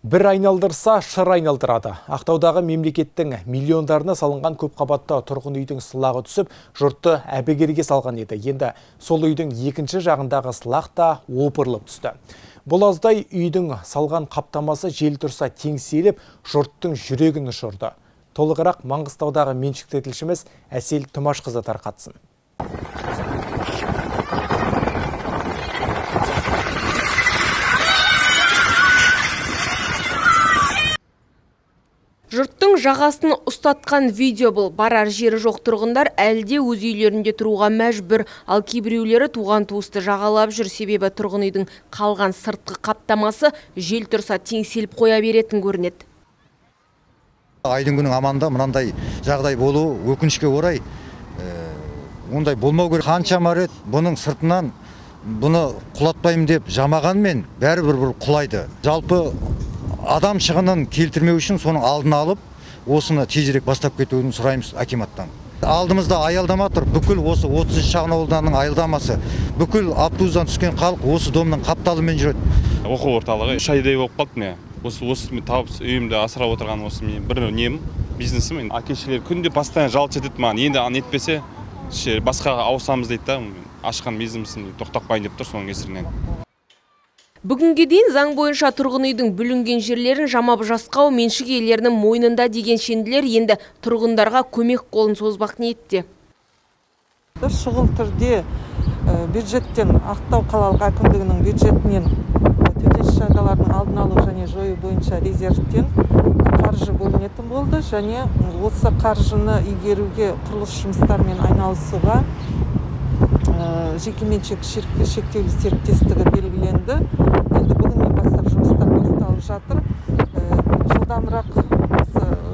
Бір айналдырса, шыр айналдырады. Ақтаудағы мемлекеттің миллиондарына салынған көпқабатты тұрғын үйдің сылағы түсіп, жұртты әбігерге салған еді. Енді сол үйдің екінші жағындағы сылақ та опырылып түсті. Бұл аздай үйдің салған қаптамасы жел тұрса теңселіп, жұрттың жүрегін ұшырды. Толығырақ Маңғыстаудағы меншікті тілшіміз Әсел Тұмашқызы тарқатсын. Жұрттың жағасын ұстатқан видео бұл. Барар жері жоқ тұрғындар әлде өз үйлерінде тұруға мәжбүр, ал кейбіреулері туған туысты жағалап жүр. Себебі тұрғын үйдің қалған сыртқы қаптамасы жел тұрса теңселіп қоя беретін көрінеді. Айдың күнің аманда мынандай жағдай болу өкінішке орай, ондай болмау керек. Қаншама рет бұның сыртынан бұны құлатпаймын деп жамағанмен бәрібір бір құлайды. Жалпы адам шығынын келтірмеу үшін соның алдын алып, осыны тезірек бастап кетуін сұраймыз акиматтан. Алдымызда аялдама тұр. Бүкіл осы 30 шағын ауылданның аялдамасы, бүкіл автобустан түскен халық осы домның қапталымен жүреді. Оқу орталығы 3 айдай болып қалды міне. Осы мен тауып үйімді асырап отырған осы мен бір нем, бизнесім. Әкешілер күнде постоянно жалт етеді маған. Енді нетпесе басқаға ауысамыз дейді да. Ашқан бизнесім тоқтатпайын деп тұр соның кесірінен. Бүгінге дейін заң бойынша тұрғын үйдің бүлінген жерлерін жамап жасқау меншік иелерінің мойнында деген шенділер енді тұрғындарға көмек қолын созбақ ниетте. Шұғыл түрде бюджеттен, Ақтау қалалық әкімдігінің бюджетінен төтенше жағдайлардың алдын алу және жою бойынша резервтен қаржы бөлінетін болды, және осы қаржыны игеруге құрылыс жұмыстарымен айналысуға жекеменшік шектеулі серіктестігі белгіленді. Енді бүгіннен бастап жұмыстар басталып жатыр. Жылдамырақ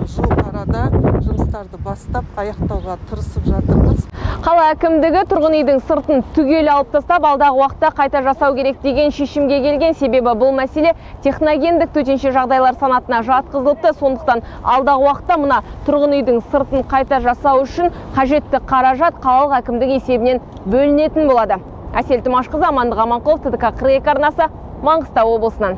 жыл арада жұмыстарды бастап аяқтауға тырысып жатырмыз. Қала әкімдігі тұрғын үйдің сыртын түгел алып тастап, алдағы уақытта қайта жасау керек деген шешімге келген. Себебі бұл мәселе техногендік төтенше жағдайлар санатына жатқызылыпты. Сондықтан алдағы уақытта мына тұрғын үйдің сыртын қайта жасау үшін қажетті қаражат қалалық әкімдік есебінен бөлінетін болады. Әсел Тұмашқызы, Амандық Аманқұлов, ТДК 42 арнасы, Маңғыстау облысынан.